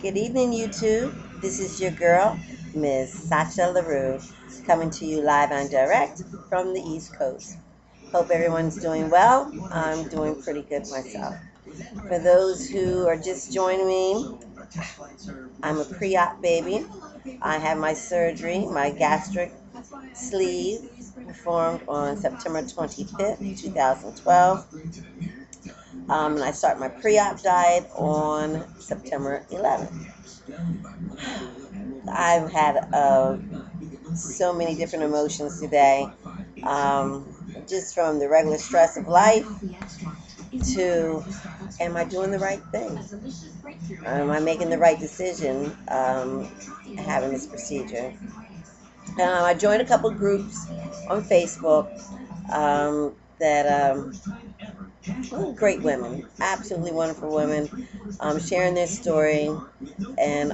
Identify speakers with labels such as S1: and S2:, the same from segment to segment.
S1: Good evening, YouTube. This is your girl, Ms. Sacha LaRue, coming to you live and direct from the East Coast. Hope everyone's doing well. I'm doing pretty good myself. For those who are just joining me, I'm a pre-op baby. I had my surgery, my gastric sleeve, performed on September 25th, 2012. And I start my pre-op diet on September 11th. I've had so many different emotions today, um, just from the regular stress of life to, am I doing the right thing? Am I making the right decision having this procedure? I joined a couple groups on Facebook that great women, absolutely wonderful women, sharing their story and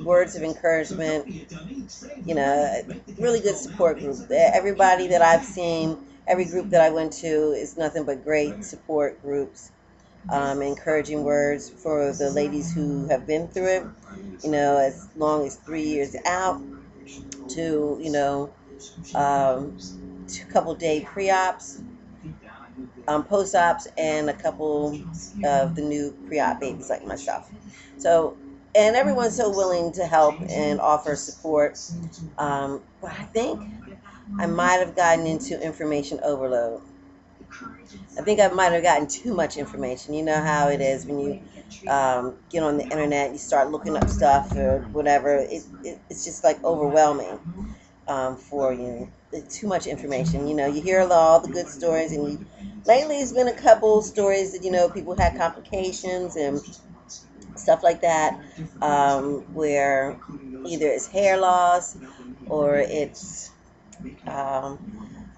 S1: words of encouragement. Really good support group. Everybody that I've seen, every group that I went to is nothing but great support groups. Encouraging words for the ladies who have been through it, as long as 3 years out to, a couple day pre-ops, post-ops, and a couple of the new pre-op babies like myself. So, and everyone's so willing to help and offer support. But I think I might have gotten into information overload. I think I might have gotten too much information. You know how it is when you get on the internet, you start looking up stuff or whatever. It's just like overwhelming for you. It's too much information. You hear all the good stories, and lately it's been a couple stories that people had complications and stuff like that, where either it's hair loss or it's a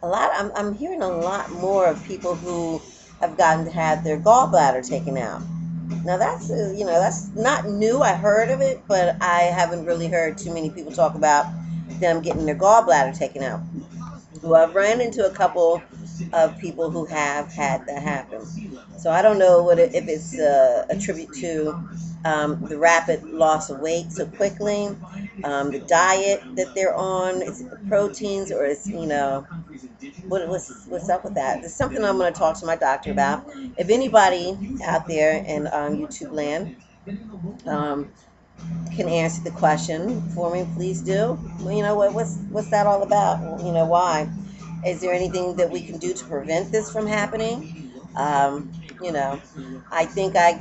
S1: lot. I'm hearing a lot more of people who have gotten to have their gallbladder taken out. Now that's not new. I heard of it, but I haven't really heard too many people talk about them getting their gallbladder taken out. Well, I've ran into a couple of people who have had that happen. So I don't know if it's a tribute to the rapid loss of weight so quickly, the diet that they're on, is it the proteins, or is what's up with that? There's something I'm going to talk to my doctor about. If anybody out there in YouTube land um, can answer the question for me, please do. Well, what's that all about? Well, why? Is there anything that we can do to prevent this from happening? You know, I think I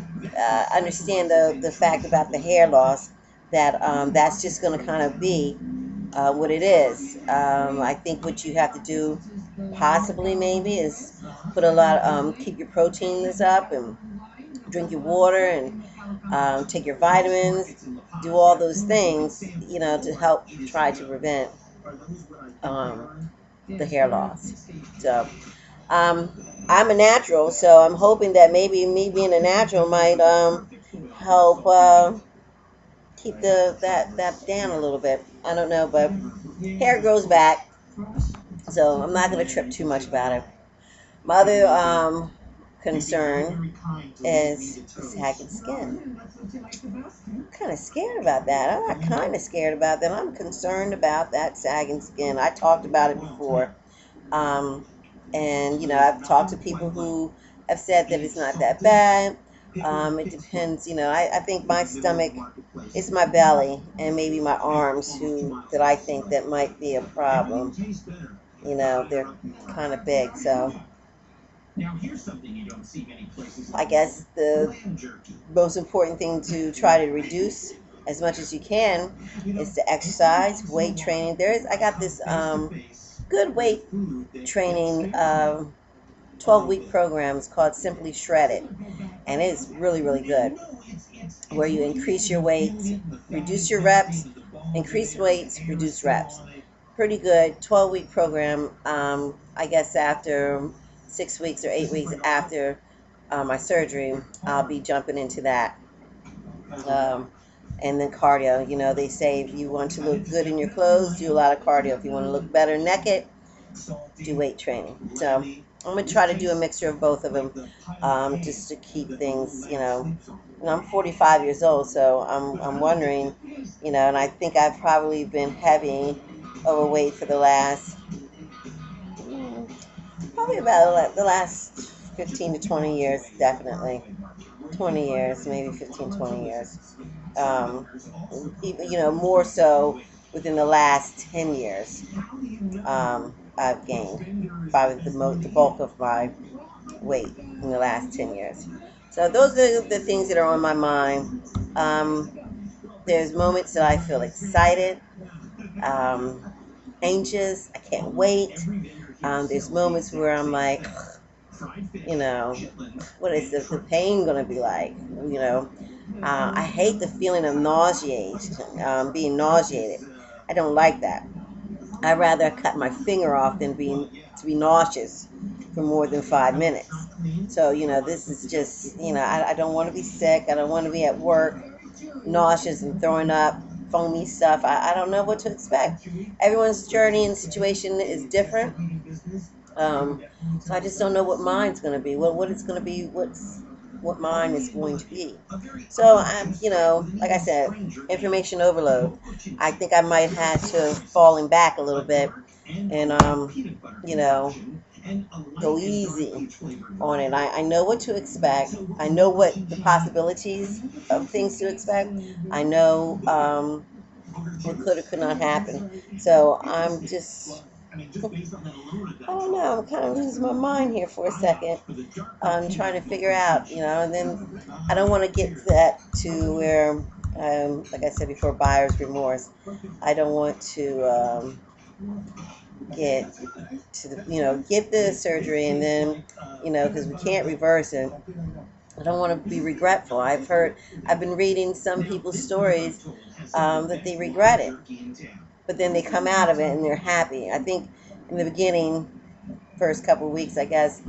S1: understand the fact about the hair loss, that that's just going to kind of be what it is. I think what you have to do, possibly maybe, is put a lot, keep your proteins up and drink your water and take your vitamins, do all those things, to help try to prevent the hair loss. So, um, I'm a natural, so I'm hoping that maybe me being a natural might help keep that down a little bit. I don't know, but hair grows back, so I'm not going to trip too much about it. My other concern is sagging skin. I'm kind of scared about that. I'm not kind of scared about that. I'm concerned about that sagging skin. I talked about it before. Um, and, I've talked to people who have said that it's not that bad. It depends, I think my stomach, it's my belly and maybe my arms that I think that might be a problem. They're kind of big, so I guess the most important thing to try to reduce as much as you can is to exercise, weight training. I got this good weight training 12-week program. It's called Simply Shredded, and it's really, really good, where you increase your weights, reduce your reps, increase weights, reduce reps. Pretty good 12-week program. I guess after 6 weeks or 8 weeks after my surgery, I'll be jumping into that. Um, and then cardio. They say if you want to look good in your clothes, do a lot of cardio. If you want to look better naked, do weight training. So I'm gonna try to do a mixture of both of them, just to keep things, And I'm 45 years old, so I'm wondering, and I think I've probably been heavy overweight for the last, probably about the last 15 to 20 years, definitely. 20 years, maybe 15, 20 years. Um, more so within the last 10 years, I've gained probably the bulk of my weight in the last 10 years. So those are the things that are on my mind. There's moments that I feel excited, um, anxious, I can't wait. There's moments where I'm like, you know, what is the pain going to be like? I hate the feeling of being nauseated. I don't like that. I'd rather cut my finger off than to be nauseous for more than 5 minutes. So, this is just, I don't want to be sick. I don't want to be at work nauseous and throwing up, foamy stuff. I don't know what to expect. Everyone's journey and situation is different. So I just don't know what mine's going to be, what it's going to be, what mine is going to be. So I'm, like I said, information overload. I think I might have to falling back a little bit and, you know, go easy on it. I know what to expect. I know what the possibilities of things to expect. I know what could or could not happen. So I'm just, I don't know. I'm kind of losing my mind here for a second. I'm trying to figure out, and then I don't want to get that to where, like I said before, buyer's remorse. I don't want to get to get the surgery and then, because we can't reverse it. I don't want to be regretful. I've been reading some people's stories that they regret it, but then they come out of it and they're happy. I think in the beginning, first couple of weeks, I guess,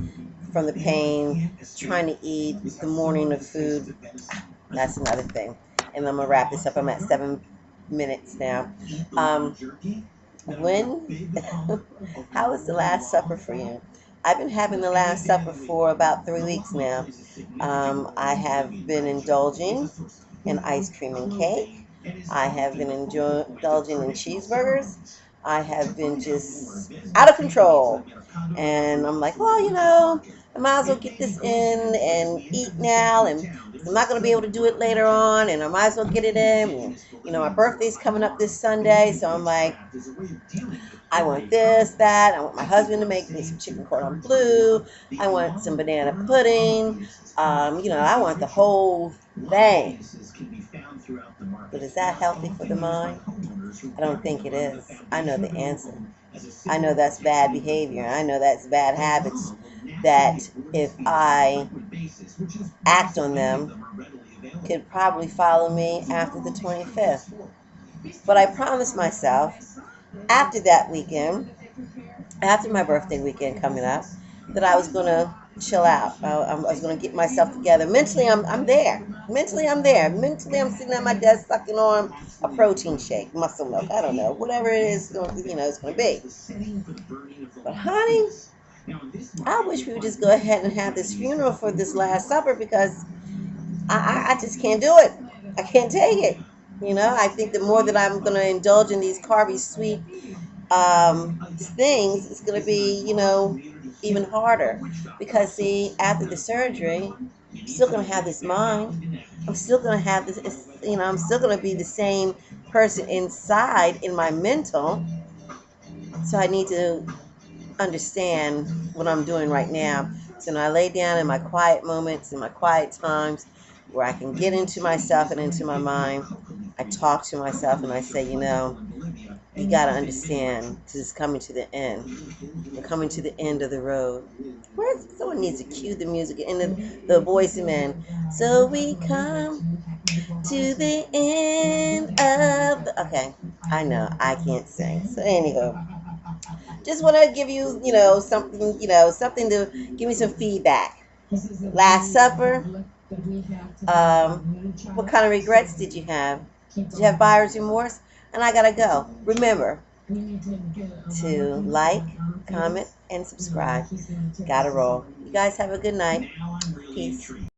S1: from the pain, trying to eat the morning of food, that's another thing. And I'm gonna wrap this up. I'm at 7 minutes now. When, how was the Last Supper for you? I've been having the Last Supper for about 3 weeks now. I have been indulging in ice cream and cake. I have been indulging in cheeseburgers. I have been just out of control. And I'm like, well, I might as well get this in and eat now. And I'm not going to be able to do it later on. And I might as well get it in. And, my birthday's coming up this Sunday. So I'm like, I want this, that. I want my husband to make me some chicken cordon bleu. I want some banana pudding. I want the whole thing. But is that healthy for the mind? I don't think it is. I know the answer. I know that's bad behavior. I know that's bad habits that if I act on them could probably follow me after the 25th. But I promised myself after that weekend, after my birthday weekend coming up, that I was going to chill out. I was going to get myself together. Mentally, I'm there. Mentally, I'm there. Mentally, I'm sitting at my desk sucking on a protein shake, muscle milk. I don't know. Whatever it is, it's going to be. But honey, I wish we would just go ahead and have this funeral for this Last Supper because I just can't do it. I can't take it. I think the more that I'm going to indulge in these carby, sweet things, it's going to be, even harder. Because, see, after the surgery, I'm still going to have this mind. I'm still going to have this, I'm still going to be the same person inside in my mental. So I need to understand what I'm doing right now. So when I lay down in my quiet moments, in my quiet times, where I can get into myself and into my mind, I talk to myself and I say, you got to understand this is coming to the end. We're coming to the end of the road. Someone needs to cue the music and the voice men. So we come to the end of the... Okay, I know, I can't sing. So anywho, just want to give you, something to give me some feedback. Last Supper, what kind of regrets did you have? Did you have buyer's remorse? And I gotta go. Remember, to like, comment, and subscribe. Gotta roll. You guys have a good night. Peace.